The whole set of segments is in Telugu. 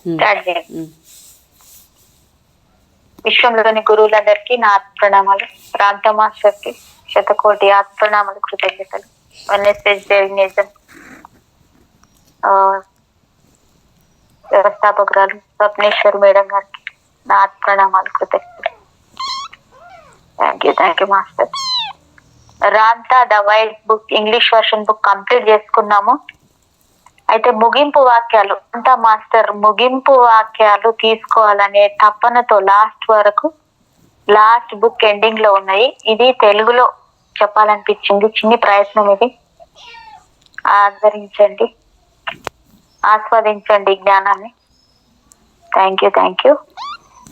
స్టార్ట్ చేయండి. విశ్వంలోని గురువులందరికీ నా ప్రణామాలు. రాంత మాస్టర్ కి శతకోటి ప్రణామాలు, కృతజ్ఞతలు. వ్యవస్థాపకురాలు స్వప్నేశ్వర్ మేడం గారికి నా ప్రణామాలు, కృతజ్ఞతలు. Thank you master. రాంతా the wild book English version book complete చేసుకున్నాము. అయితే ముగింపు వాక్యాలు అంతా మాస్టర్ ముగింపు వాక్యాలు తీసుకోవాలనే తపనతో లాస్ట్ బుక్ ఎండింగ్ లో ఉన్నాయి. ఇది తెలుగులో చెప్పాలనిపించింది, చిన్ని ప్రయత్నం ఇది. ఆదరించండి, ఆస్వాదించండి జ్ఞానాన్ని. Thank you.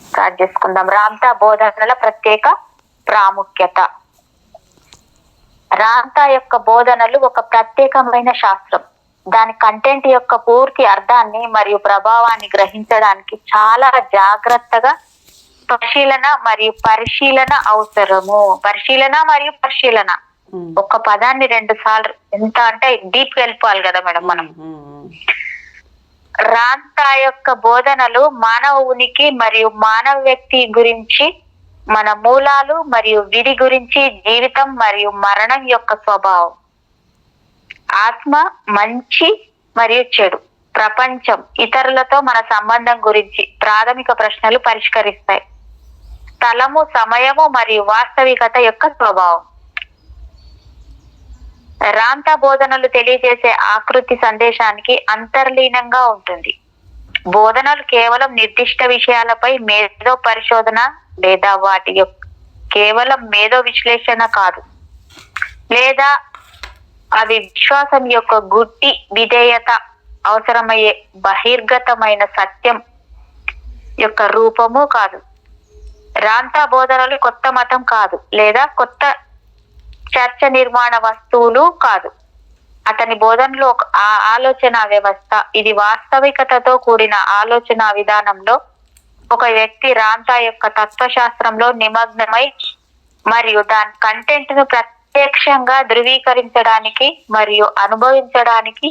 స్టార్ట్ చేసుకుందాం. రాంతా బోధనల ప్రత్యేక ప్రాముఖ్యత. రాంతా యొక్క బోధనలు ఒక ప్రత్యేకమైన శాస్త్రం. దాని కంటెంట్ యొక్క పూర్తి అర్థాన్ని మరియు ప్రభావాన్ని గ్రహించడానికి చాలా జాగ్రత్తగా పరిశీలన అవసరము. పరిశీలన ఒక పదాన్ని 2 సార్లు, ఎంత అంటే డీప్ వెళ్ళిపోవాలి కదా మేడం మనం. రాంతా యొక్క బోధనలు మానవ ఉనికి మరియు మానవ వ్యక్తి గురించి, మన మూలాలు మరియు విధి గురించి, జీవితం మరియు మరణం యొక్క స్వభావం, ఆత్మ, మంచి మరియు చెడు, ప్రపంచం, ఇతరులతో మన సంబంధం గురించి ప్రాథమిక ప్రశ్నలు పరిష్కరిస్తాయి. స్థలము, సమయము మరియు వాస్తవికత యొక్క స్వభావం. రాంతా బోధనలు తెలియజేసే ఆకృతి సందేశానికి అంతర్లీనంగా ఉంటుంది. బోధనలు కేవలం నిర్దిష్ట విషయాలపై మేధో పరిశోధన లేదా వాటి యొక్క కేవలం మేధో విశ్లేషణ కాదు, లేదా అవి విశ్వాసం యొక్క గుడ్డి విధేయత అవసరమయ్యే బహిర్గతమైన సత్యం యొక్క రూపము కాదు. రాంతా బోధనలు కొత్త మతం కాదు, లేదా కొత్త చర్చ నిర్మాణ వస్తువులు కాదు. అతని బోధనలో ఒక ఆలోచన వ్యవస్థ. ఇది వాస్తవికతతో కూడిన ఆలోచన విధానంలో ఒక వ్యక్తి రాంతా యొక్క తత్వశాస్త్రంలో నిమగ్నమై మరియు దాని కంటెంట్ ను ప్రత్యక్షంగా ధృవీకరించడానికి మరియు అనుభవించడానికి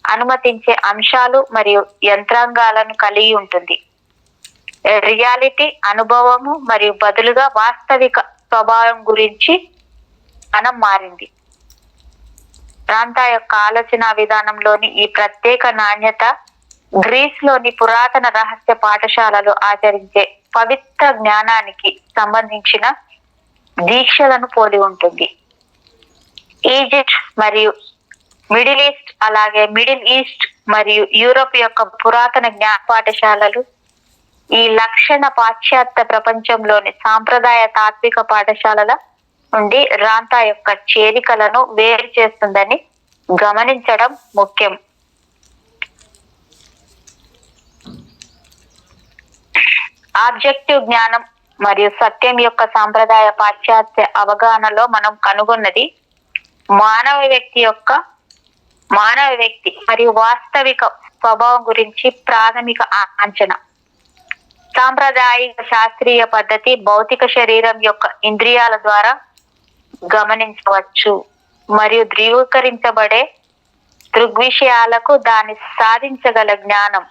అనుమతించే అంశాలు మరియు యంత్రాంగాలను కలిగి ఉంటుంది. రియాలిటీ, అనుభవము మరియు బదులుగా వాస్తవిక స్వభావం గురించి మనం మారింది. రాంతా యొక్క ఆలోచన విధానంలోని ఈ ప్రత్యేక నాణ్యత గ్రీస్ లోని పురాతన రహస్య పాఠశాలలు ఆచరించే పవిత్ర జ్ఞానానికి సంబంధించిన దీక్షలను పోలి ఉంటుంది. ఈజిప్ట్ మరియు మిడిల్ ఈస్ట్ మరియు యూరోప్ యొక్క పురాతన జ్ఞాన పాఠశాలలు ఈ లక్షణ పాశ్చాత్య ప్రపంచంలోని సాంప్రదాయ తాత్విక పాఠశాలల నుండి రాంతా యొక్క చేరికలను వేరు చేస్తుందని గమనించడం ముఖ్యం. ఆబ్జెక్టివ్ జ్ఞానం మరియు సత్యం యొక్క సాంప్రదాయ పాశ్చాత్య అవగాహనలో మనం కనుగొన్నది మానవ వ్యక్తి మరియు వాస్తవిక స్వభావం గురించి ప్రాథమిక అంచనా. సాంప్రదాయిక శాస్త్రీయ పద్ధతి భౌతిక శరీరం యొక్క ఇంద్రియాల ద్వారా గమనించవచ్చు మరియు ధృవీకరించబడే దృగ్విషయాలకు దాన్ని సాధించగల జ్ఞానం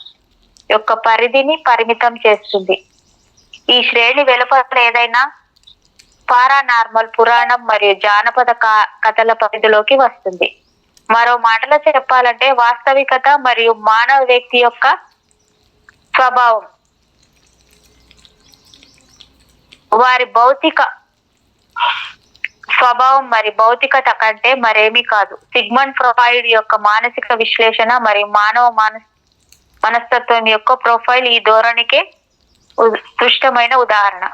యొక్క పరిధిని పరిమితం చేస్తుంది. ఈ శ్రేణి వెలుపల ఏదైనా పారానార్మల్, పురాణం మరియు జానపద కథల పరిధిలోకి వస్తుంది. మరో మాటలో చెప్పాలంటే వాస్తవికత మరియు మానవ వ్యక్తి యొక్క స్వభావం వారి భౌతిక స్వభావం మరి భౌతికత కంటే మరేమీ కాదు. సిగ్మండ్ ఫ్రాయిడ్ యొక్క మానసిక విశ్లేషణ మరియు మానవ మనస్తత్వం యొక్క ప్రొఫైల్ ఈ ధోరణికే స్పష్టమైన ఉదాహరణ.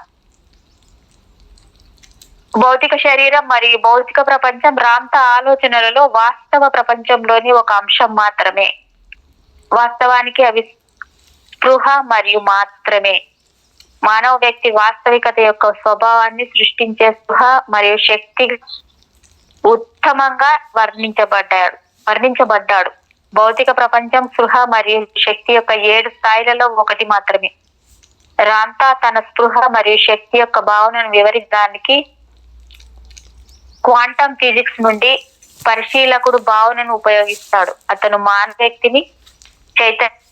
భౌతిక శరీరం మరియు భౌతిక ప్రపంచం రాంతా ఆలోచనలలో వాస్తవ ప్రపంచంలోని ఒక అంశం మాత్రమే. వాస్తవానికి అవి స్పృహ మరియు మాత్రమే. మానవ వ్యక్తి వాస్తవికత యొక్క స్వభావాన్ని సృష్టించే స్పృహ మరియు శక్తి ఉత్తమంగా వర్ణించబడ్డాడు. భౌతిక ప్రపంచం స్పృహ మరియు శక్తి యొక్క 7 స్థాయిలలో ఒకటి మాత్రమే. రాంతా తన స్పృహ మరియు శక్తి యొక్క భావనను వివరించడానికి క్వాంటం ఫిజిక్స్ నుండి పరిశీలకుడు భావనను ఉపయోగిస్తాడు. అతను మానవ వ్యక్తిని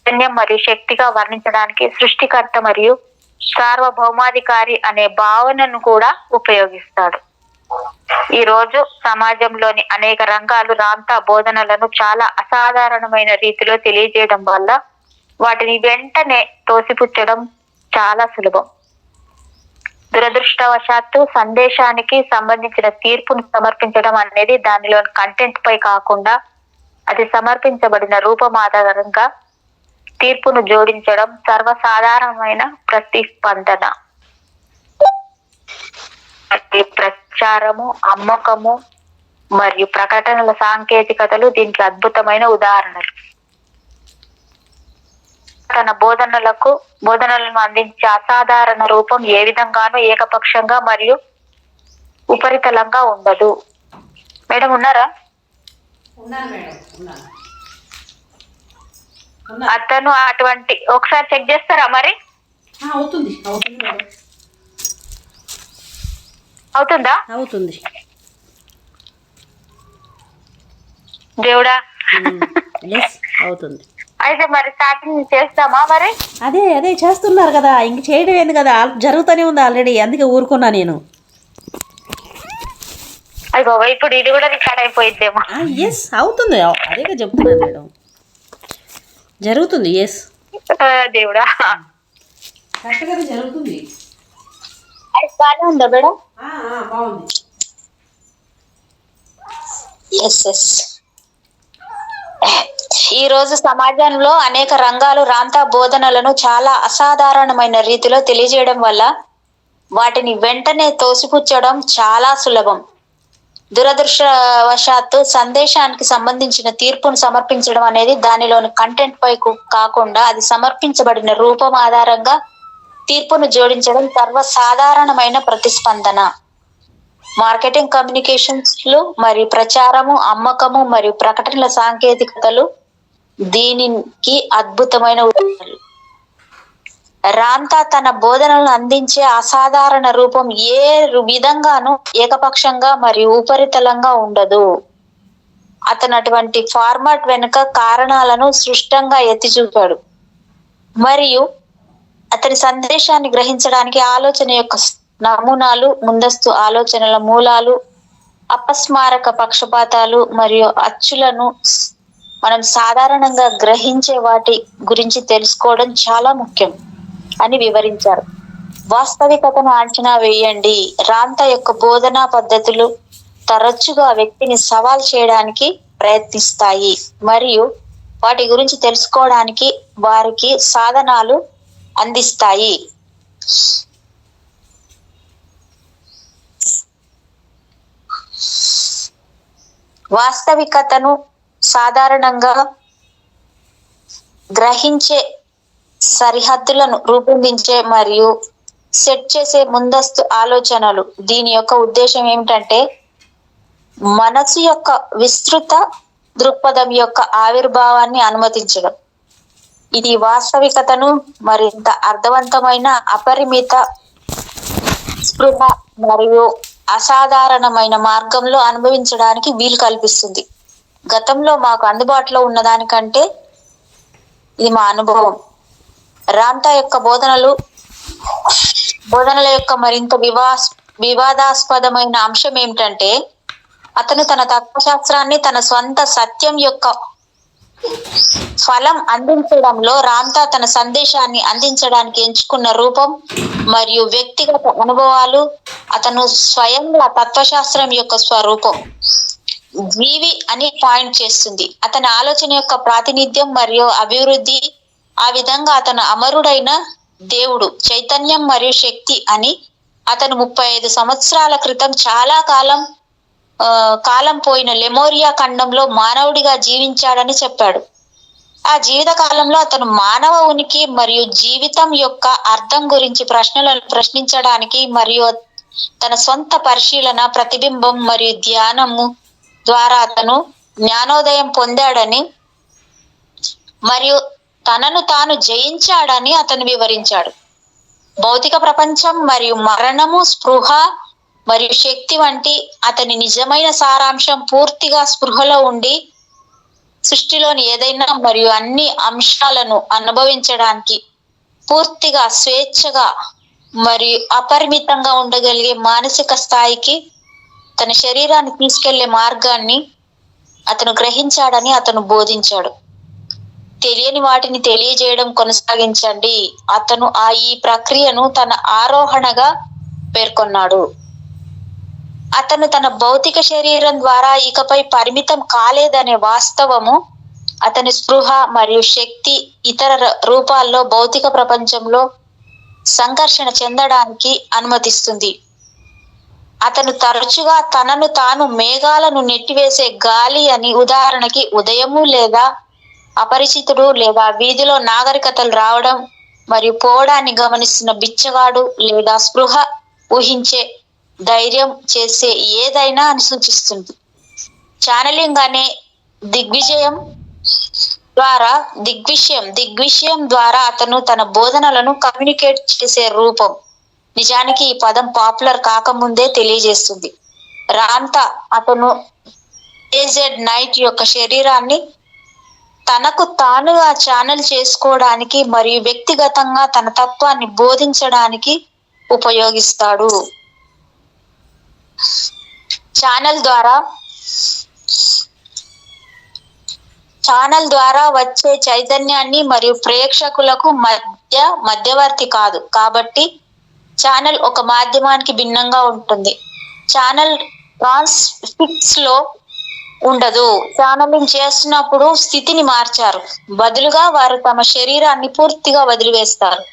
చైతన్యం మరియు శక్తిగా వర్ణించడానికి సృష్టికర్త మరియు సార్వభౌమాధికారి అనే భావనను కూడా ఉపయోగిస్తాడు. ఈ రోజు సమాజంలోని అనేక రంగాలు రాంతా బోధనలను చాలా అసాధారణమైన రీతిలో తెలియజేయడం వల్ల వాటిని వెంటనే తోసిపుచ్చడం చాలా సులభం. దురదృష్టవశాత్తు సందేశానికి సంబంధించిన తీర్పును సమర్పించడం అనేది దానిలోని కంటెంట్ పై కాకుండా అది సమర్పించబడిన రూపం ఆధారంగా తీర్పును జోడించడం సర్వసాధారణమైన ప్రతిస్పందన. ప్రచారము, అమ్మకము మరియు ప్రకటనల సాంకేతికతలు దీనికి అద్భుతమైన ఉదాహరణలు. తన బోధనలను అందించే అసాధారణ రూపం ఏ విధంగానూ ఏకపక్షంగా మరియు ఉపరితలంగా ఉండదు. మేడం ఉన్నారా? అతను అటువంటి ఒకసారి చెక్ చేస్తారా? మరి అవుతుందా? అవుతుంది దేవుడా. అవుతుంది. అయితే మరి స్టార్టింగ్ చేస్తామా? మరి అదే చేస్తున్నారు కదా, ఇంక చేయడం ఏంది కదా, జరుగుతూనే ఉంది ఆల్రెడీ, అందుకే ఊరుకున్నా నేను. అయ్యి బాబా, ఇప్పుడు ఇది కూడా రికార్డ్ అయిపోయిద్దేమో. ఎస్ అవుతుంది, అదే చెప్తున్నాను మేడం, జరుగుతుంది. ఎస్ దేవుడా, కరెక్ట్గా జరుగుతుంది. బాగానే ఉందా మేడం? బాగుంది. ఎస్. ఈ రోజు సమాజంలో అనేక రంగాలు రాంతా బోధనలను చాలా అసాధారణమైన రీతిలో తెలియజేయడం వల్ల వాటిని వెంటనే తోసిపుచ్చడం చాలా సులభం. దురదృష్టవశాత్తు సందేశానికి సంబంధించిన తీర్పును సమర్పించడం అనేది దానిలోని కంటెంట్ పై కాకుండా అది సమర్పించబడిన రూపం ఆధారంగా తీర్పును జోడించడం సర్వసాధారణమైన ప్రతిస్పందన. మార్కెటింగ్, కమ్యూనికేషన్స్లు మరియు ప్రచారము, అమ్మకము మరియు ప్రకటనల సాంకేతికతలు దీనికి అద్భుతమైన ఉదాహరణలు. రాంతా తన బోధనలను అందించే అసాధారణ రూపం ఏ విధంగానూ ఏకపక్షంగా మరియు ఉపరితలంగా ఉండదు. అతను అటువంటి ఫార్మాట్ వెనుక కారణాలను స్పష్టంగా ఎత్తి చూపాడు మరియు అతని సందేశాన్ని గ్రహించడానికి ఆలోచన యొక్క నమూనాలు, ముందస్తు ఆలోచనల మూలాలు, అపస్మారక పక్షపాతాలు మరియు అచ్చులను మనం సాధారణంగా గ్రహించే వాటి గురించి తెలుసుకోవడం చాలా ముఖ్యం అని వివరించారు. వాస్తవికతను అంచనా వేయండి. రాంతా యొక్క బోధనా పద్ధతులు తరచుగా వ్యక్తిని సవాల్ చేయడానికి ప్రయత్నిస్తాయి మరియు వాటి గురించి తెలుసుకోవడానికి వారికి సాధనాలు అందిస్తాయి. వాస్తవికతను సాధారణంగా గ్రహించే సరిహద్దులను రూపొందించే మరియు సెట్ చేసే ముందస్తు ఆలోచనలు. దీని యొక్క ఉద్దేశం ఏమిటంటే మనసు యొక్క విస్తృత దృక్పథం యొక్క ఆవిర్భావాన్ని అనుమతించడం. ఇది వాస్తవికతను మరింత అర్థవంతమైన, అపరిమిత, స్పృహ మరియు అసాధారణమైన మార్గంలో అనుభవించడానికి వీలు కల్పిస్తుంది. గతంలో మాకు అందుబాటులో ఉన్న దానికంటే ఇది మా అనుభవం. రాంతా యొక్క బోధనల యొక్క మరింత వివాదాస్పదమైన అంశం ఏమిటంటే అతను తన తత్వశాస్త్రాన్ని తన స్వంత సత్యం యొక్క ఫలం అందించడంలో రాంతా తన సందేశాన్ని అందించడానికి ఎంచుకున్న రూపం మరియు వ్యక్తిగత అనుభవాలు అతను స్వయంగా తత్వశాస్త్రం యొక్క స్వరూపం జీవి అని పాయింట్ చేస్తుంది. అతని ఆలోచన యొక్క ప్రాతినిధ్యం మరియు అభివృద్ధి. ఆ విధంగా అతను అమరుడైన దేవుడు, చైతన్యం మరియు శక్తి అని అతను 35 సంవత్సరాల క్రితం చాలా కాలం పోయిన లెమోరియా ఖండంలో మానవుడిగా జీవించాడని చెప్పాడు. ఆ జీవిత కాలంలో అతను మానవ ఉనికి మరియు జీవితం యొక్క అర్థం గురించి ప్రశ్నలను ప్రశ్నించడానికి మరియు తన సొంత పరిశీలన, ప్రతిబింబం మరియు ధ్యానము ద్వారా అతను జ్ఞానోదయం పొందాడని మరియు తనను తాను జయించాడని అతను వివరించాడు. భౌతిక ప్రపంచం మరియు మరణము, స్పృహ మరియు శక్తి వంటి అతని నిజమైన సారాంశం పూర్తిగా స్పృహలో ఉండి సృష్టిలోని ఏదైనా మరియు అన్ని అంశాలను అనుభవించడానికి పూర్తిగా స్వేచ్ఛగా మరియు అపరిమితంగా ఉండగలిగే మానసిక స్థాయికి తన శరీరాన్ని తీసుకెళ్లే మార్గాన్ని అతను గ్రహించాడని అతను బోధించాడు. తెలియని వాటిని తెలియజేయడం కొనసాగించండి. అతను ఈ ప్రక్రియను తన ఆరోహణగా పేర్కొన్నాడు. అతను తన భౌతిక శరీరం ద్వారా ఇకపై పరిమితం కాలేదనే వాస్తవము అతని స్పృహ మరియు శక్తి ఇతర రూపాల్లో భౌతిక ప్రపంచంలో సంఘర్షణ చెందడానికి అనుమతిస్తుంది. అతను తరచుగా తనను తాను మేఘాలను నెట్టివేసే గాలి అని, ఉదాహరణకి ఉదయము లేదా అపరిచితుడు లేదా వీధిలో నాగరికతలు రావడం మరియు పోవడాన్ని గమనిస్తున్న బిచ్చగాడు లేదా స్పృహ ఊహించే ధైర్యం చేసే ఏదైనా అని సూచిస్తుంది. ఛానలింగ్ అనే దిగ్విజయం ద్వారా అతను తన బోధనలను కమ్యూనికేట్ చేసే రూపం నిజానికి ఈ పదం పాపులర్ కాకముందే తెలియజేస్తుంది. రాంతా అతను జేజెడ్ నైట్ యొక్క శరీరాన్ని తనకు తానుగా ఛానల్ చేసుకోవడానికి మరియు వ్యక్తిగతంగా తన తత్వాన్ని బోధించడానికి ఉపయోగిస్తాడు. ఛానల్ ద్వారా వచ్చే చైతన్యాన్ని మరియు ప్రేక్షకులకు మధ్యవర్తి కాదు, కాబట్టి ఛానల్ ఒక మాధ్యమానికి భిన్నంగా ఉంటుంది. ఛానల్ ట్రాన్స్ఫిక్స్ లో ఉండదు. ఛానలింగ్ చేస్తున్నప్పుడు స్థితిని మార్చారు, బదులుగా వారు తమ శరీరాన్ని పూర్తిగా వదిలివేస్తారు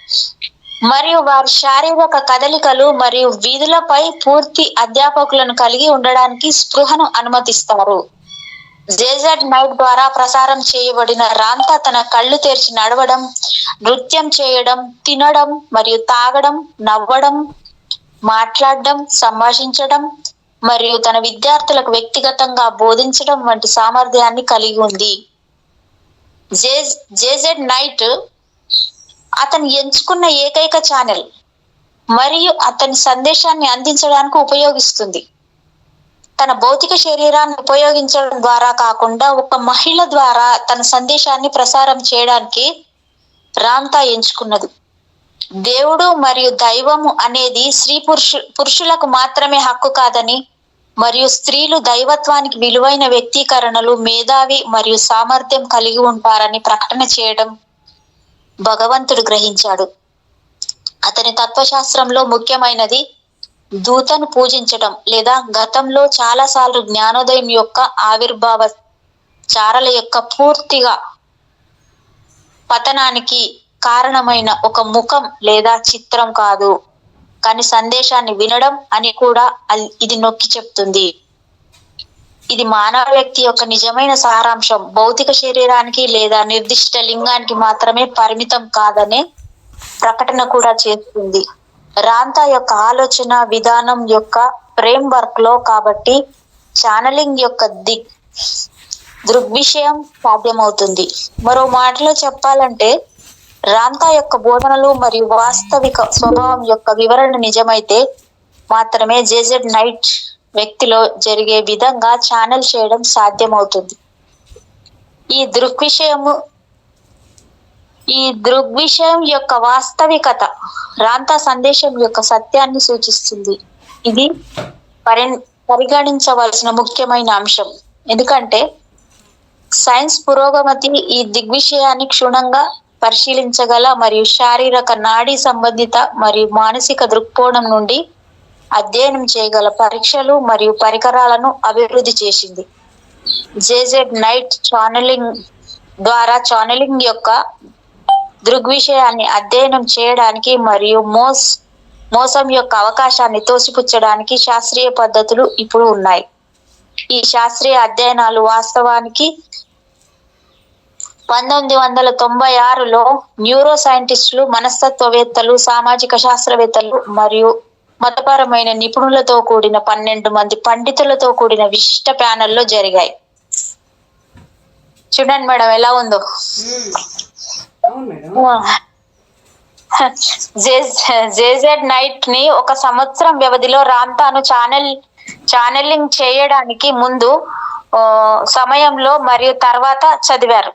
మరియు వారి శారీరక కదలికలు మరియు వీధులపై పూర్తి అధ్యాపకులను కలిగి ఉండడానికి స్పృహను అనుమతిస్తారు. జేజెడ్ నైట్ ద్వారా ప్రసారం చేయబడిన రాంతా తన కళ్ళు తెరిచి నడవడం, నృత్యం చేయడం, తినడం మరియు తాగడం, నవ్వడం, మాట్లాడడం, సంభాషించడం మరియు తన విద్యార్థులకు వ్యక్తిగతంగా బోధించడం వంటి సామర్థ్యాన్ని కలిగి ఉంది. జేజెడ్ నైట్ అతను ఎంచుకున్న ఏకైక ఛానల్ మరియు అతని సందేశాన్ని అందించడానికి ఉపయోగిస్తుంది. తన భౌతిక శరీరాన్ని ఉపయోగించడం ద్వారా కాకుండా ఒక మహిళ ద్వారా తన సందేశాన్ని ప్రసారం చేయడానికి రాంతా ఎంచుకున్నది. దేవుడు మరియు దైవము అనేది పురుషులకు మాత్రమే హక్కు కాదని మరియు స్త్రీలు దైవత్వానికి విలువైన వ్యక్తీకరణలు, మేధావి మరియు సామర్థ్యం కలిగి ఉంటారని ప్రకటన చేయడం భగవంతుడు గ్రహించాడు. అతని తత్వశాస్త్రంలో ముఖ్యమైనది దూతను పూజించడం లేదా గతంలో చాలాసార్లు జ్ఞానోదయం యొక్క ఆవిర్భావ చారల యొక్క పూర్తిగా పతనానికి కారణమైన ఒక ముఖం లేదా చిత్రం కాదు, కానీ సందేశాన్ని వినడం అని కూడా ఇది నొక్కి చెప్తుంది. ఇది మానవ వ్యక్తి యొక్క నిజమైన సారాంశం భౌతిక శరీరానికి లేదా నిర్దిష్ట లింగానికి మాత్రమే పరిమితం కాదనే ప్రకటన కూడా చేస్తుంది. రాంతా యొక్క ఆలోచన విధానం యొక్క ఫ్రేమ్వర్క్ లో కాబట్టి ఛానలింగ్ యొక్క దృగ్విషయం సాధ్యమవుతుంది. మరో మాటలో చెప్పాలంటే రాంతా యొక్క బోధనలు మరియు వాస్తవిక స్వభావం యొక్క వివరణ నిజమైతే మాత్రమే జేజెడ్ నైట్ వ్యక్తిలో జరిగే విధంగా ఛానల్ చేయడం సాధ్యమవుతుంది. ఈ దృగ్విషయం యొక్క వాస్తవికత రాంతా సందేశం యొక్క సత్యాన్ని సూచిస్తుంది. ఇది పరిగణించవలసిన ముఖ్యమైన అంశం, ఎందుకంటే సైన్స్ పురోగతి ఈ దిగ్విషయాన్ని క్షుణ్ణంగా పరిశీలించగల మరియు శారీరక నాడీ సంబంధిత మరియు మానసిక దృక్కోణం నుండి అధ్యయనం చేయగల పరీక్షలు మరియు పరికరాలను అభివృద్ధి చేసింది. జేజెడ్ నైట్ ఛానలింగ్ ద్వారా ఛానలింగ్ యొక్క దృగ్విషయాన్ని అధ్యయనం చేయడానికి మరియు మోసం యొక్క అవకాశాన్ని తోసిపుచ్చడానికి శాస్త్రీయ పద్ధతులు ఇప్పుడు ఉన్నాయి. ఈ శాస్త్రీయ అధ్యయనాలు వాస్తవానికి 1996లో న్యూరో సైంటిస్టులు, మనస్తత్వవేత్తలు, సామాజిక శాస్త్రవేత్తలు మరియు మతపరమైన నిపుణులతో కూడిన 12 మంది పండితులతో కూడిన విశిష్ట ప్యానెల్లో జరిగాయి. చూడండి మేడం ఎలా ఉందో. జేజెడ్ నైట్ ని 1 సంవత్సరం వ్యవధిలో రాంతాను ఛానలింగ్ చేయడానికి ముందు సమయంలో మరియు తర్వాత చదివారు.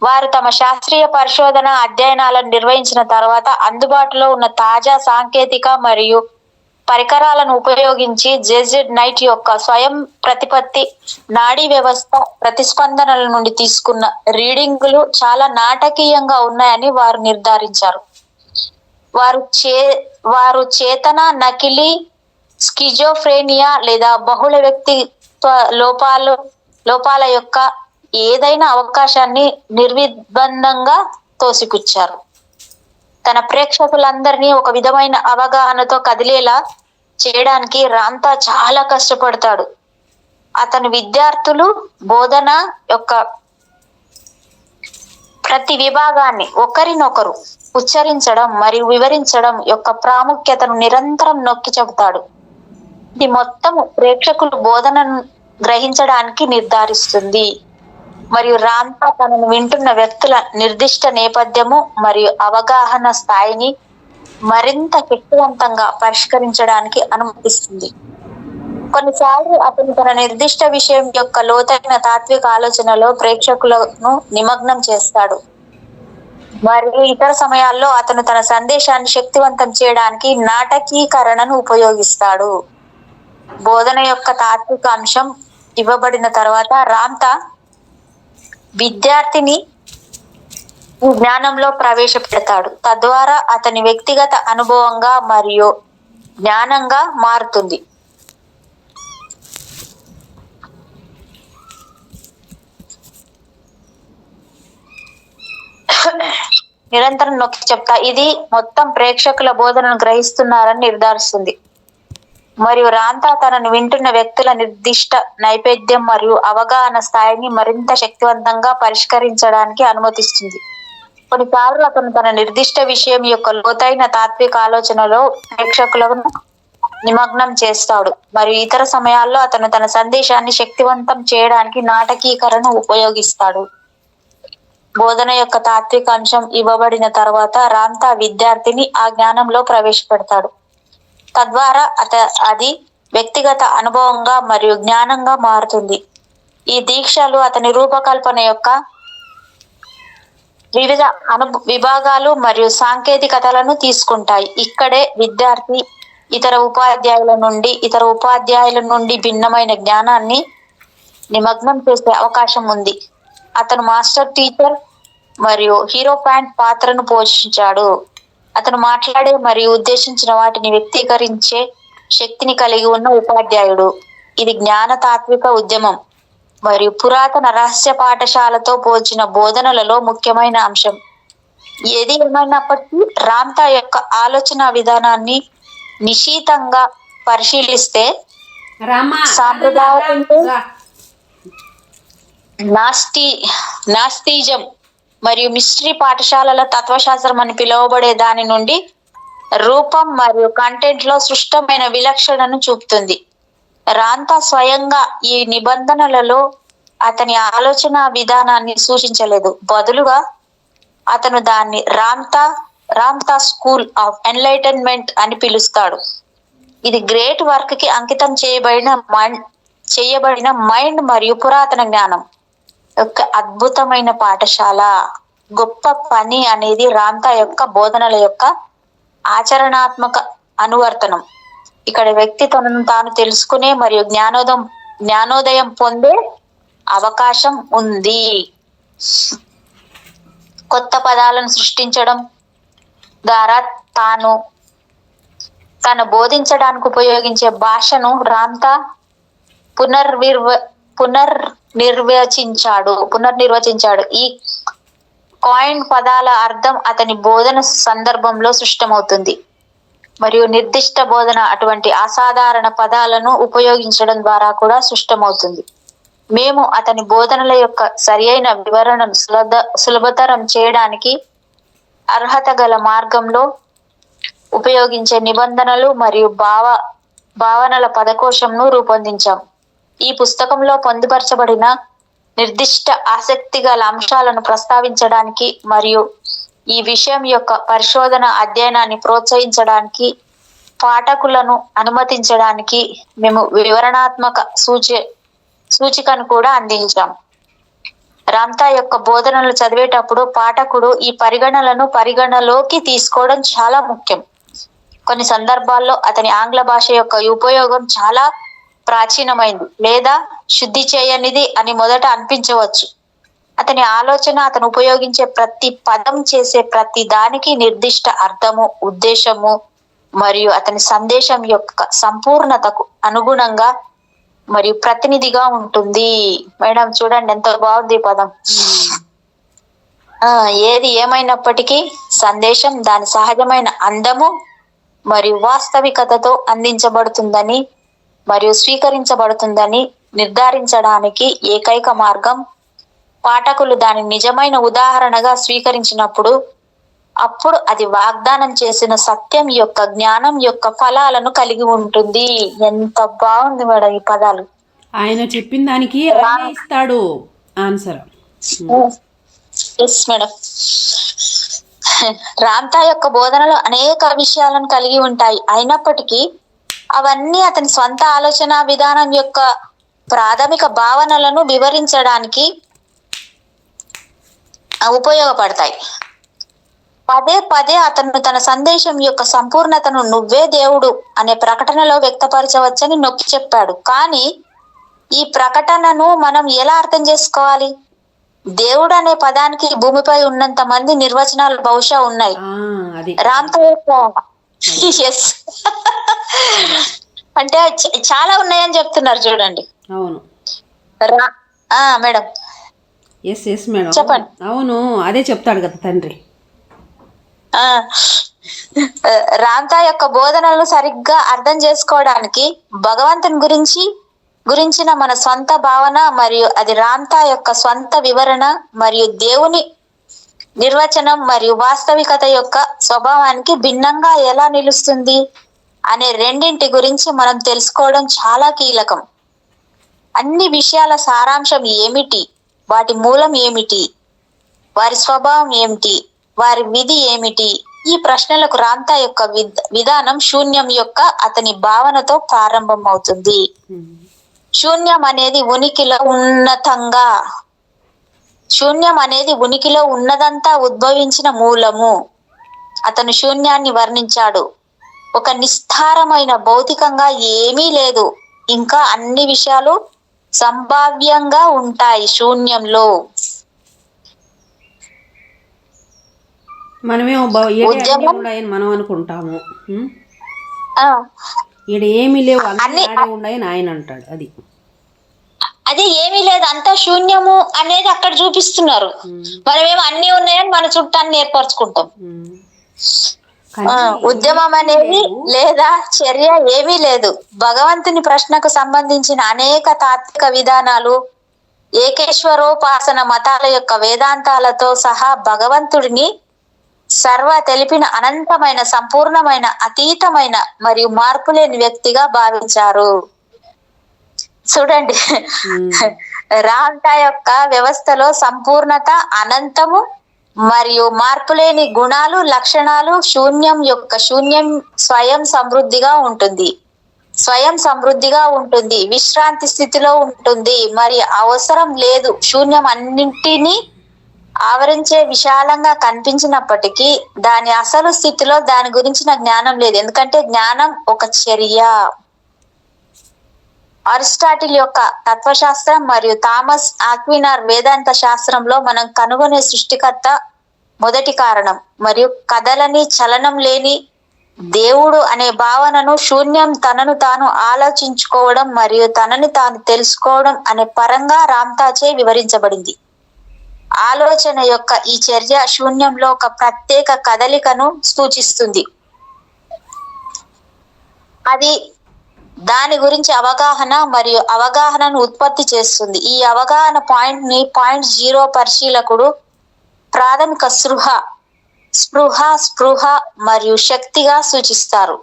వారు తమ శాస్త్రీయ పరిశోధన అధ్యయనాలను నిర్వహించిన తర్వాత అందుబాటులో ఉన్న తాజా సాంకేతిక మరియు పరికరాలను ఉపయోగించి జెజెడ్ నైట్ యొక్క స్వయం ప్రతిపత్తి నాడీ వ్యవస్థ ప్రతిస్పందనల నుండి తీసుకున్న రీడింగులు చాలా నాటకీయంగా ఉన్నాయని వారు నిర్ధారించారు. వారు చేతన నకిలీ, స్కిజోఫ్రేనియా లేదా బహుళ వ్యక్తిత్వ లోపాల యొక్క ఏదైనా అవకాశాన్ని నిర్విబంధంగా తోసిపుచ్చారు. తన ప్రేక్షకులందరినీ ఒక విధమైన అవగాహనతో కదిలేలా చేయడానికి రాంతా చాలా కష్టపడతాడు. అతని విద్యార్థులు బోధన యొక్క ప్రతి విభాగాన్ని ఒకరినొకరు ఉచ్చరించడం మరియు వివరించడం యొక్క ప్రాముఖ్యతను నిరంతరం నొక్కి చెబుతాడు. ఇది మొత్తం ప్రేక్షకులు బోధనను గ్రహించడానికి నిర్ధారిస్తుంది మరియు రాంతా తనను వింటున్న వ్యక్తుల నిర్దిష్ట నేపథ్యము మరియు అవగాహన స్థాయిని మరింత శక్తివంతంగా పరిష్కరించడానికి అనుమతిస్తుంది. కొన్నిసార్లు అతను తన నిర్దిష్ట విషయం యొక్క లోతైన తాత్విక ఆలోచనలో ప్రేక్షకులను నిమగ్నం చేస్తాడు మరియు ఇతర సమయాల్లో అతను తన సందేశాన్ని శక్తివంతం చేయడానికి నాటకీకరణను ఉపయోగిస్తాడు. బోధన యొక్క తాత్విక అంశం ఇవ్వబడిన తర్వాత రాంతా విద్యార్థిని ఈ జ్ఞానంలో ప్రవేశపెడతాడు, తద్వారా అతని వ్యక్తిగత అనుభవంగా మరియు జ్ఞానంగా మారుతుంది. నిరంతరం నొక్కి చెప్తా ఇది మొత్తం ప్రేక్షకుల బోధనను గ్రహిస్తున్నారని నిర్ధారిస్తుంది మరియు రాంతా తనను వింటున్న వ్యక్తుల నిర్దిష్ట నైవేద్యం మరియు అవగాహన స్థాయిని మరింత శక్తివంతంగా పరిష్కరించడానికి అనుమతిస్తుంది. కొన్నిసార్లు అతను తన నిర్దిష్ట విషయం యొక్క లోతైన తాత్విక ఆలోచనలో ప్రేక్షకులను నిమగ్నం చేస్తాడు మరియు ఇతర సమయాల్లో అతను తన సందేశాన్ని శక్తివంతం చేయడానికి నాటకీకరణ ఉపయోగిస్తాడు. బోధన యొక్క తాత్విక అంశం ఇవ్వబడిన తర్వాత రాంతా విద్యార్థిని ఆ జ్ఞానంలో ప్రవేశపెడతాడు, తద్వారా అది వ్యక్తిగత అనుభవంగా మరియు జ్ఞానంగా మారుతుంది. ఈ దీక్షలు అతని రూపకల్పన యొక్క వివిధ విభాగాలు మరియు సాంకేతికతలను తీసుకుంటాయి. ఇక్కడే విద్యార్థి ఇతర ఉపాధ్యాయుల నుండి భిన్నమైన జ్ఞానాన్ని నిమగ్నం చేసే అవకాశం ఉంది. అతను మాస్టర్ టీచర్ మరియు హీరో ప్యాంట్ పాత్రను పోషించాడు. అతను మాట్లాడే మరియు ఉద్దేశించిన వాటిని వ్యక్తీకరించే శక్తిని కలిగి ఉన్న ఉపాధ్యాయుడు. ఇది జ్ఞాన తాత్విక ఉద్యమం మరియు పురాతన రహస్య పాఠశాలతో పోల్చిన బోధనలలో ముఖ్యమైన అంశం. ఏది ఏమైనప్పటికీ రాంతా యొక్క ఆలోచన విధానాన్ని నిశితంగా పరిశీలిస్తే సాంప్రదాయంతో నాస్తిజం మరియు మిస్టరీ పాఠశాలల తత్వశాస్త్రం అని పిలువబడే దాని నుండి రూపం మరియు కంటెంట్ లో సృష్టమైన విలక్షణను చూపుతుంది. రాంతా స్వయంగా ఈ నిబంధనలలో అతని ఆలోచన విధానాన్ని సూచించలేదు, బదులుగా అతను దాన్ని రాంతా స్కూల్ ఆఫ్ ఎన్లైటన్మెంట్ అని పిలుస్తాడు. ఇది గ్రేట్ వర్క్ కి అంకితం చేయబడిన మైండ్ మరియు పురాతన జ్ఞానం యొక్క అద్భుతమైన పాఠశాల. గొప్ప పని అనేది రాంతా యొక్క బోధనల యొక్క ఆచరణాత్మక అనువర్తనం. ఇక్కడ వ్యక్తి తనను తాను తెలుసుకునే మరియు జ్ఞానోదయం పొందే అవకాశం ఉంది. కొత్త పదాలను సృష్టించడం ద్వారా తను బోధించడానికి ఉపయోగించే భాషను రాంతా పునర్నిర్వచించాడు. ఈ కాయిన్ పదాల అర్థం అతని బోధన సందర్భంలో సృష్టమవుతుంది మరియు నిర్దిష్ట బోధన అటువంటి అసాధారణ పదాలను ఉపయోగించడం ద్వారా కూడా సృష్టమవుతుంది. మేము అతని బోధనల యొక్క సరియైన వివరణను సులభతరం చేయడానికి అర్హత గల మార్గంలో ఉపయోగించే నిబంధనలు మరియు భావనల పదకోశంను రూపొందించాం. ఈ పుస్తకంలో పొందుపరచబడిన నిర్దిష్ట ఆసక్తి గల అంశాలను ప్రస్తావించడానికి మరియు ఈ విషయం యొక్క పరిశోధన అధ్యయనాన్ని ప్రోత్సహించడానికి పాఠకులను అనుమతించడానికి మేము వివరణాత్మక సూచికను కూడా అందించాం. రామ్తా యొక్క బోధనలు చదివేటప్పుడు పాఠకుడు ఈ పరిగణలోకి తీసుకోవడం చాలా ముఖ్యం. కొన్ని సందర్భాల్లో అతని ఆంగ్ల భాష యొక్క ఉపయోగం చాలా ప్రాచీనమైంది లేదా శుద్ధి చేయనిది అని మొదట అనిపించవచ్చు. అతని ఆలోచన, అతను ఉపయోగించే ప్రతి పదం, చేసే ప్రతి దానికి నిర్దిష్ట అర్థము, ఉద్దేశము మరియు అతని సందేశం యొక్క సంపూర్ణతకు అనుగుణంగా మరియు ప్రతినిధిగా ఉంటుంది. మేడం చూడండి ఎంత బాగుంది పదం. ఏది ఏమైనప్పటికీ సందేశం దాని సహజమైన అందము మరియు వాస్తవికతతో అందించబడుతుందని మరియు స్వీకరించబడుతుందని నిర్ధారించడానికి ఏకైక మార్గం పాఠకులు దాని నిజమైన ఉదాహరణగా స్వీకరించినప్పుడు అప్పుడు అది వాగ్దానం చేసిన సత్యం యొక్క జ్ఞానం యొక్క ఫలాలను కలిగి ఉంటుంది. ఎంత బాగుంది మేడం ఈ పదాలు. ఆయన చెప్పిన దానికి ఆయనే ఇస్తాడు ఆన్సర్. Yes madam. రామ్తా యొక్క బోధనలు అనేక విషయాలను కలిగి ఉంటాయి. అయినప్పటికీ అవన్నీ అతని స్వంత ఆలోచన విధానం యొక్క ప్రాథమిక భావనలను వివరించడానికి ఉపయోగపడతాయి. పదే పదే అతను తన సందేశం యొక్క సంపూర్ణతను నువ్వే దేవుడు అనే ప్రకటనలో వ్యక్తపరచవచ్చని నొక్కి చెప్పాడు. కానీ ఈ ప్రకటనను మనం ఎలా అర్థం చేసుకోవాలి? దేవుడు అనే పదానికి భూమిపై ఉన్నంత మంది నిర్వచనాలు బహుశా ఉన్నాయి. రామ్తా ఎస్ అంటే చాలా ఉన్నాయని చెప్తున్నారు చూడండి. అవును మేడం. ఎస్ మేడం చెప్పండి. అవును, అదే చెప్తాడు కదా తండ్రి. రామ్తా యొక్క బోధనలను సరిగ్గా అర్థం చేసుకోవడానికి భగవంతుని గురించిన మన స్వంత భావన మరియు అది రామ్తా యొక్క స్వంత వివరణ మరియు దేవుని నిర్వచనం మరియు వాస్తవికత యొక్క స్వభావానికి భిన్నంగా ఎలా నిలుస్తుంది అనే రెండింటి గురించి మనం తెలుసుకోవడం చాలా కీలకం. అన్ని విషయాల సారాంశం ఏమిటి, వాటి మూలం ఏమిటి, వారి స్వభావం ఏమిటి, వారి విధి ఏమిటి? ఈ ప్రశ్నలకు రామ్తా యొక్క విధానం శూన్యం యొక్క అతని భావనతో ప్రారంభమవుతుంది. శూన్యం అనేది ఉనికిలో ఉన్నదంతా ఉద్భవించిన మూలము. అతను శూన్యాన్ని వర్ణించాడు. ఒక నిస్తారమైన భౌతికంగా ఏమీ లేదు, ఇంకా అన్ని విషయాలు సంభావ్యంగా ఉంటాయి శూన్యంలో. ఉన్నాయని మనం అనుకుంటాము, ఈడ ఏమీ లేవు అన్నీ ఉన్నాయని ఆయన అంటాడు. అది ఏమీ లేదు, అంతా శూన్యము అనేది అక్కడ చూపిస్తున్నారు. మనమేమో అన్ని ఉన్నాయని మన చుట్టాన్ని ఏర్పరచుకుంటాం. ఉద్యమం అనేది లేదా చర్య ఏమీ లేదు. భగవంతుని ప్రశ్నకు సంబంధించిన అనేక తాత్విక విధానాలు, ఏకేశ్వరోపాసన మతాల యొక్క వేదాంతాలతో సహా భగవంతుడిని సర్వ తెలిపిన అనంతమైన, సంపూర్ణమైన, అతీతమైన మరియు మార్పులేని వ్యక్తిగా భావించారు. చూడండి, రామ్తా యొక్క వ్యవస్థలో సంపూర్ణత, అనంతము మరియు మార్పులేని గుణాలు, లక్షణాలు, శూన్యం స్వయం సమృద్ధిగా ఉంటుంది, విశ్రాంతి స్థితిలో ఉంటుంది, మరి అవసరం లేదు. శూన్యం అన్నింటినీ ఆవరించే విశాలంగా కనిపించినప్పటికీ దాని అసలు స్థితిలో దాని గురించిన జ్ఞానం లేదు, ఎందుకంటే జ్ఞానం ఒక చర్య. అరిస్టాటిల్ యొక్క తత్వశాస్త్రం మరియు థామస్ ఆక్వినార్ వేదాంత శాస్త్రంలో మనం కనుగొనే సృష్టికర్త మొదటి కారణం మరియు కదలని, చలనం లేని దేవుడు అనే భావనను శూన్యం తనను తాను ఆలోచించుకోవడం మరియు తనని తాను తెలుసుకోవడం అనే పరంగా రామ్తాచే వివరించబడింది. ఆలోచన యొక్క ఈ చర్య శూన్యంలో ఒక ప్రత్యేక కదలికను సూచిస్తుంది. అది దాని గురించి అవగాహన మరియు అవగాహనను ఉత్పత్తి చేస్తుంది. ఈ అవగాహన పాయింట్ 0 పరిశీలకుడు ప్రాథమిక స్పృహ మరియు శక్తిగా సూచిస్తారు.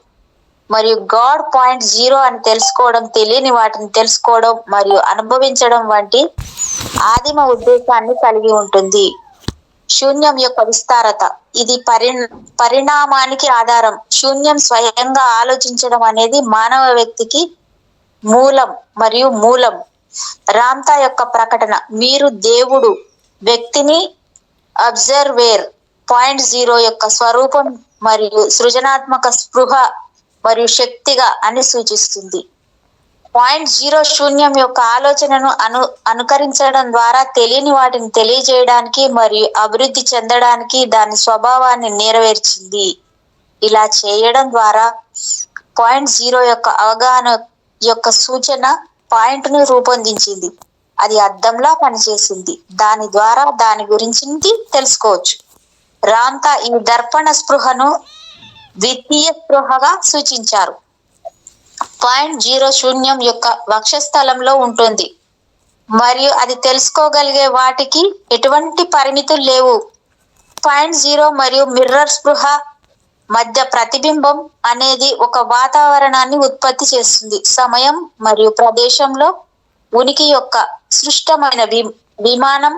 మరియు గాడ్ పాయింట్ 0 అని తెలుసుకోవడం, తెలియని వాటిని తెలుసుకోవడం మరియు అనుభవించడం వంటి ఆదిమ ఉద్దేశాన్ని కలిగి ఉంటుంది. శూన్యం యొక్క విస్తారత, ఇది పరిణామానికి ఆధారం. శూన్యం స్వయంగా ఆలోచించడం అనేది మానవ వ్యక్తికి మూలం. రామ్తా యొక్క ప్రకటన, మీరు దేవుడు వ్యక్తిని అబ్జర్వేర్ పాయింట్ 0 యొక్క స్వరూపం మరియు సృజనాత్మక స్పృహ మరియు శక్తిగా అని సూచిస్తుంది. పాయింట్ 0 శూన్యం యొక్క ఆలోచనను అనుకరించడం ద్వారా తెలియని వాటిని తెలియజేయడానికి మరియు అభివృద్ధి చెందడానికి దాని స్వభావాన్ని నెరవేర్చింది. ఇలా చేయడం ద్వారా పాయింట్ 0 యొక్క అవగాహన యొక్క సూచన పాయింట్ ను రూపొందించింది. అది అద్దంలా పనిచేసింది. దాని ద్వారా దాని గురించి తెలుసుకోవచ్చు. రామ్తా ఈ దర్పణ స్పృహను ద్వితీయ స్పృహగా సూచించారు. పాయింట్ 0 శూన్యం యొక్క వక్షస్థలంలో ఉంటుంది మరియు అది తెలుసుకోగలిగే వాటికి ఎటువంటి పరిమితులు లేవు. పాయింట్ 0 మరియు మిర్రర్ స్పృహ మధ్య ప్రతిబింబం అనేది ఒక వాతావరణాన్ని ఉత్పత్తి చేస్తుంది. సమయం మరియు ప్రదేశంలో ఉనికి యొక్క సృష్టమైన విమానం.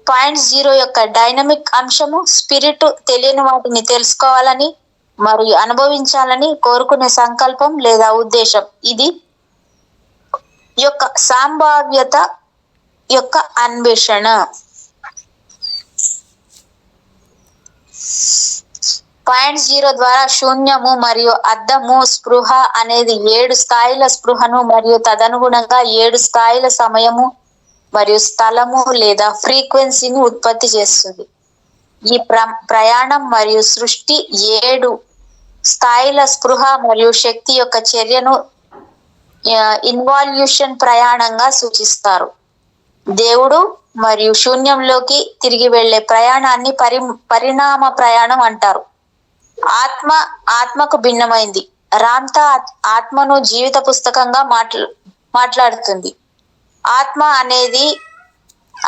పాయింట్ 0 యొక్క డైనమిక్ అంశము స్పిరిట్ తెలియని వాటిని తెలుసుకోవాలని మరియు అనుభవించాలని కోరుకునే సంకల్పం లేదా ఉద్దేశం. ఇది యొక్క సంభావ్యత యొక్క అన్వేషణ. పాయింట్ 0 ద్వారా శూన్యము మరియు అద్దము స్పృహ అనేది 7 స్థాయిల స్పృహను మరియు తదనుగుణంగా 7 స్థాయిల సమయము మరియు స్థలము లేదా ఫ్రీక్వెన్సీని ఉత్పత్తి చేస్తుంది. ఈ ప్రయాణం మరియు సృష్టి 7 స్థాయిల స్పృహ మరియు శక్తి యొక్క చర్యను ఇన్వాల్యూషన్ ప్రయాణంగా సూచిస్తారు. దేవుడు మరియు శూన్యంలోకి తిరిగి వెళ్లే ప్రయాణాన్ని పరిణామ ప్రయాణం అంటారు. ఆత్మకు భిన్నమైంది. రామ్తా ఆత్మను జీవిత పుస్తకంగా మాట్లాడుతుంది. ఆత్మ అనేది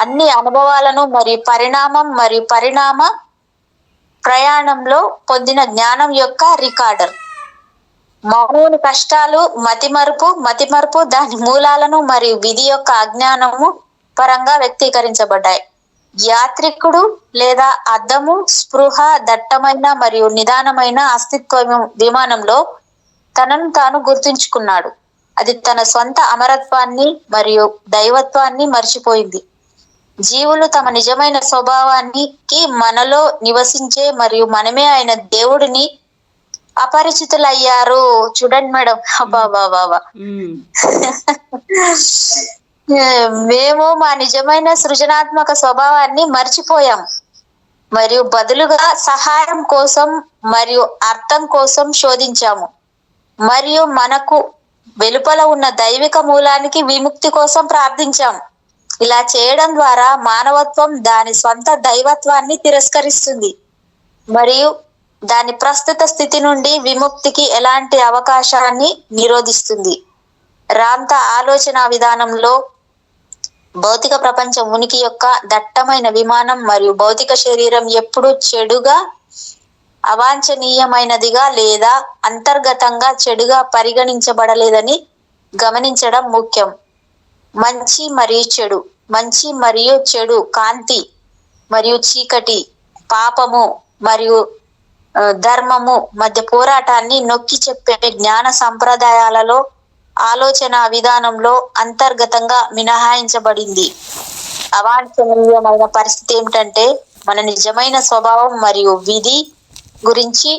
అన్ని అనుభవాలను మరియు పరిణామ ప్రయాణంలో పొందిన జ్ఞానం యొక్క రికార్డర్. మానవుని కష్టాలు మతిమరుపు దాని మూలాలను మరియు విధి యొక్క అజ్ఞానము పరంగా వ్యక్తీకరించబడ్డాయి. యాత్రికుడు లేదా అద్దము స్పృహ దట్టమైన మరియు నిదానమైన అస్తిత్వ విమానంలో తనను తాను గుర్తుంచుకున్నాడు. అది తన సొంత అమరత్వాన్ని మరియు దైవత్వాన్ని మర్చిపోయింది. జీవులు తమ నిజమైన స్వభావానికి మనలో నివసించే మరియు మనమే అయిన దేవుడిని అపరిచితులయ్యారు. చూడండి మేడం, బాబా మేము మా నిజమైన సృజనాత్మక స్వభావాన్ని మర్చిపోయాం మరియు బదులుగా సహాయం కోసం మరియు అర్థం కోసం శోధించాము మరియు మనకు వెలుపల ఉన్న దైవిక మూలానికి విముక్తి కోసం ప్రార్థించాము. ఇలా చేయడం ద్వారా మానవత్వం దాని స్వంత దైవత్వాన్ని తిరస్కరిస్తుంది మరియు దాని ప్రస్తుత స్థితి నుండి విముక్తికి ఎలాంటి అవకాశాన్ని నిరోధిస్తుంది. రామ్తా ఆలోచన విధానంలో భౌతిక ప్రపంచం ఉనికి యొక్క దట్టమైన విమానం మరియు భౌతిక శరీరం ఎప్పుడూ చెడుగా, అవాంఛనీయమైనదిగా లేదా అంతర్గతంగా చెడుగా పరిగణించబడలేదని గమనించడం ముఖ్యం. మంచి మరియు చెడు, కాంతి మరియు చీకటి, పాపము మరియు ధర్మము మధ్య పోరాటాన్ని నొక్కి చెప్పే జ్ఞాన సంప్రదాయాలలో ఆలోచన విధానంలో అంతర్గతంగా మినహాయించబడింది. అవాంఛనీయమైన పరిస్థితి ఏమిటంటే మన నిజమైన స్వభావం మరియు విధి గురించి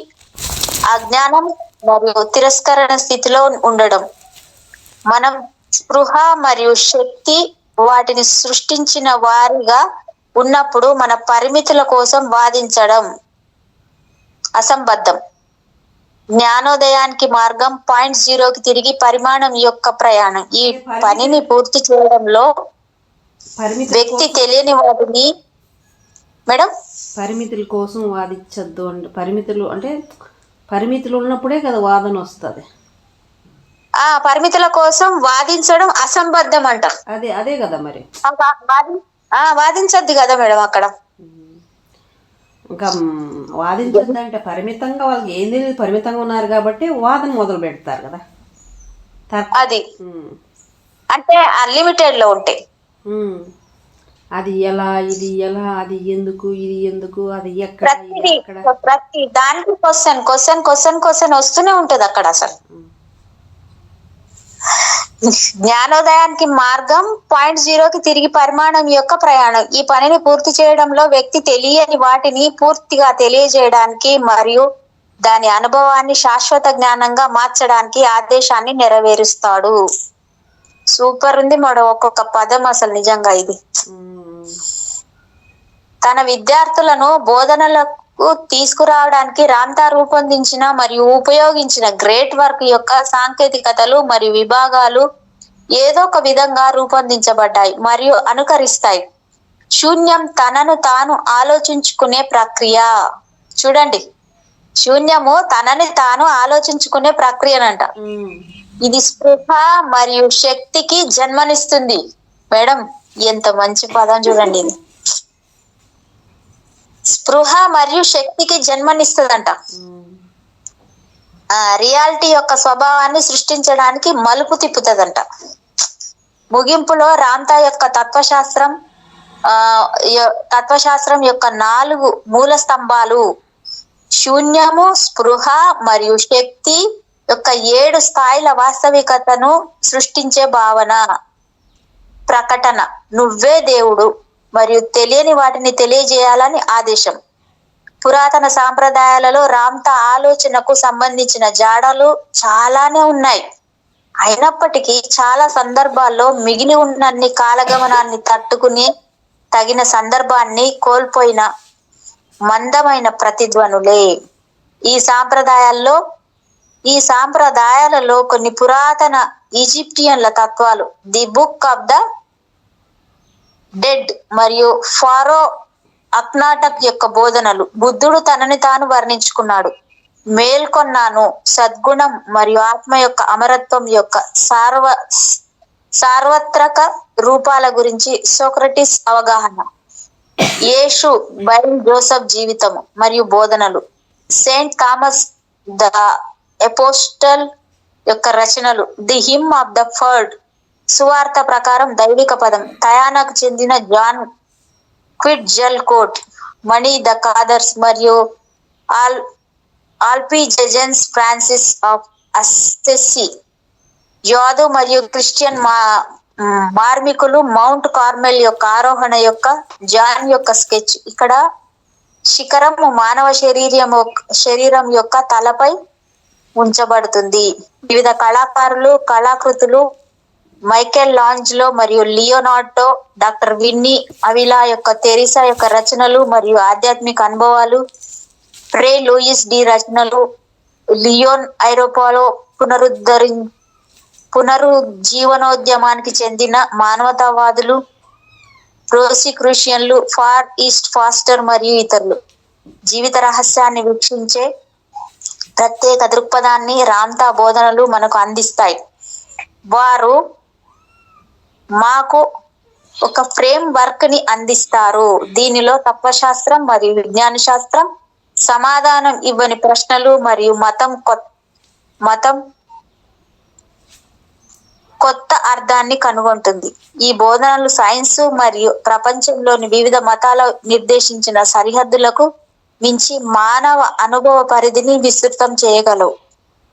అజ్ఞానం మరియు తిరస్కరణ స్థితిలో ఉండడం. మనం స్పృహ మరియు శక్తి వాటిని సృష్టించిన వారిగా ఉన్నప్పుడు మన పరిమితుల కోసం వాదించడం అసంబద్ధం. జ్ఞానోదయానికి మార్గం పాయింట్ 0కి తిరిగి పరిమాణం యొక్క ప్రయాణం. ఈ పనిని పూర్తి చేయడంలో వ్యక్తి తెలియని వాటిని మేడం పరిమితుల కోసం వాదించద్దు అంటే పరిమితులు ఉన్నప్పుడే కదా వాదన వస్తుంది. పరిమితుల కోసం వాదించడం అసంబద్ధం అంటారు. అదే కదా మరి వాదించద్దు కదా మేడం. అక్కడ ఇంకా వాదించద్దు అంటే పరిమితంగా వాళ్ళకి ఏం తెలియదు, పరిమితంగా ఉన్నారు కాబట్టి వాదన మొదలు పెడతారు కదా. అది అంటే అన్లిమిటెడ్ లో ఉంటాయి. అది ఎలా, ఇది ఎలా, అది ఎందుకు, ఇది ఎందుకు, అది ఎక్కడ, ప్రతి దానికి క్వశ్చన్ వస్తూనే ఉంటది అక్కడ. అసలు జ్ఞానోదయానికి మార్గం 0కి తిరిగి పరిమాణం యొక్క ప్రయాణం. ఈ పనిని పూర్తి చేయడంలో వ్యక్తి తెలియని వాటిని పూర్తిగా తెలియజేయడానికి మరియు దాని అనుభవాన్ని శాశ్వత జ్ఞానంగా మార్చడానికి ఆదేశాన్ని నెరవేరుస్తాడు. సూపర్ ఉంది మేడం, ఒక్కొక్క పదం అసలు నిజంగా ఇది. తన విద్యార్థులను బోధనలకు తీసుకురావడానికి రాంతా రూపొందించిన మరియు ఉపయోగించిన గ్రేట్ వర్క్ యొక్క సాంకేతికతలు మరియు విభాగాలు ఏదో ఒక విధంగా రూపొందించబడ్డాయి మరియు అనుకరిస్తాయి. శూన్యం తనను తాను ఆలోచించుకునే ప్రక్రియ. చూడండి, శూన్యము తనని తాను ఆలోచించుకునే ప్రక్రియనంట. ఇది స్పృహ మరియు శక్తికి జన్మనిస్తుంది. మేడం, ఎంత మంచి పదం చూడండి ఇది. స్పృహ మరియు శక్తికి జన్మనిస్తుందంట. రియాలిటీ యొక్క స్వభావాన్ని సృష్టించడానికి మలుపు తిప్పుతుందంట. ముగింపులో రాంతా యొక్క తత్వశాస్త్రం యొక్క 4 మూల స్తంభాలు శూన్యము, స్పృహ మరియు శక్తి యొక్క 7 స్థాయిల వాస్తవికతను సృష్టించే భావన, ప్రకటన, నువ్వే దేవుడు మరియు తెలియని వాటిని తెలియజేయాలని ఆదేశం. పురాతన సాంప్రదాయాలలో రాంతా ఆలోచనకు సంబంధించిన జాడలు చాలానే ఉన్నాయి. అయినప్పటికీ చాలా సందర్భాల్లో మిగిలి ఉన్నన్ని కాలగమనాన్ని తట్టుకుని తగిన సందర్భాన్ని కోల్పోయిన మందమైన ప్రతిధ్వనులే. ఈ సాంప్రదాయాలలో కొన్ని పురాతన ఈజిప్షియన్ల తత్వాలు, the book of the dead మరియు ఫారో అక్నాటక్ యొక్క బోధనలు. బుద్ధుడు తనని తాను వర్ణించుకున్నాడు, మేల్కొన్నాను, సద్గుణం మరియు ఆత్మ యొక్క అమరత్వం యొక్క సార్వత్రక రూపాల గురించి సోక్రటీస్ అవగాహన, యేసు బైల్ జోసెఫ్ జీవితము మరియు బోధనలు, సెయింట్ థామస్ ద ఎపోస్టల్ యొక్క రచనలు, the him of the Ford, సువార్త ప్రకారం దైవిక పదం, తయానాకు చెందిన జాన్ క్విట్జల్ కోట్, మణి ద కాదర్స్ మరియు ఆల్పిజెజెన్స్ ఫ్రాన్సిస్ ఆఫ్ అస్సెసి, యోధు మరియు క్రిస్టియన్ మార్మికులు, మౌంట్ కార్మెల్ యొక్క ఆరోహణ యొక్క జాన్ యొక్క స్కెచ్. ఇక్కడ శిఖరము మానవ శరీరం యొక్క తలపై ఉంచబడుతుంది. వివిధ కళాకారులు కళాకృతులు, మైకెల్ లాంజ్లో మరియు లియోనార్డో, డాక్టర్ విన్నీ అవిలా యొక్క తెరిసా యొక్క రచనలు మరియు ఆధ్యాత్మిక అనుభవాలు, ప్రే లూయిస్ డి రచనలు, లియోన్ ఐరోపాలో పునరుజ్జీవనోద్యమానికి చెందిన మానవతావాదులు, ప్రోసిక్రూషియన్లు, ఫార్ ఈస్ట్ ఫాస్టర్ మరియు ఇతరులు జీవిత రహస్యాన్ని వీక్షించే ప్రత్యేక దృక్పథాన్ని రాంతా బోధనలు మనకు అందిస్తాయి. వారు మాకు ఒక ఫ్రేమ్ వర్క్ ని అందిస్తారు. దీనిలో తత్వశాస్త్రం మరియు విజ్ఞాన శాస్త్రం సమాధానం ఇవ్వని ప్రశ్నలు మరియు మతం కొత్త అర్థాన్ని కనుగొంటుంది. ఈ బోధనలు సైన్స్ మరియు ప్రపంచంలోని వివిధ మతాల నిర్దేశించిన సరిహద్దులకు మించి మానవ అనుభవ పరిధిని విస్తృతం చేయగలవు.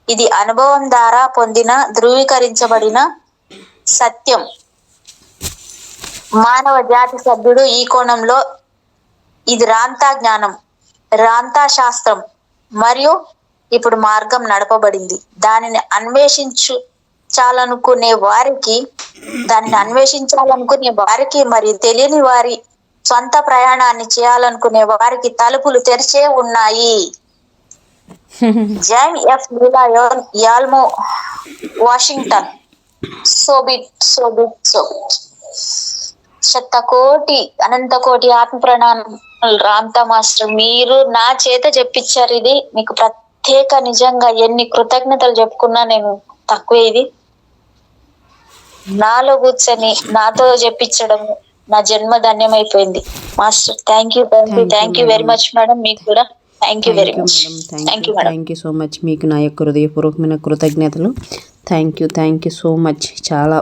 ఇది అనుభవం ద్వారా పొందిన ధృవీకరించబడిన సత్యం. మానవ జాతి సభ్యుడు ఈ కోణంలో ఇది రాంతా జ్ఞానం, రాంతా శాస్త్రం మరియు ఇప్పుడు మార్గం నడపబడింది. దానిని అన్వేషించాలనుకునే వారికి మరియు తెలియని వారి సొంత ప్రయాణాన్ని చేయాలనుకునే వారికి తలుపులు తెరిచే ఉన్నాయి. జైన్ ఎఫ్ లీలాయోన్, యాల్మో వాషింగ్టన్. శతకోటి అనంతకోటి ఆత్మ ప్రణామం రాంతా మాస్టర్. మీరు నా చేత చెప్పించారు. ఇది మీకు ప్రత్యేక. నిజంగా ఎన్ని కృతజ్ఞతలు చెప్పుకున్నా నేను తక్కువే. ఇది నాలో కూర్చొని నాతో చెప్పించడం నా జన్మ ధన్యమైపోయింది master. Thank you very much madam. మీకు కూడా thank you very much. Thank you so much. మీకు నా యొక్క హృదయపూర్వకమైన కృతజ్ఞతలు. Thank you so much. చాలా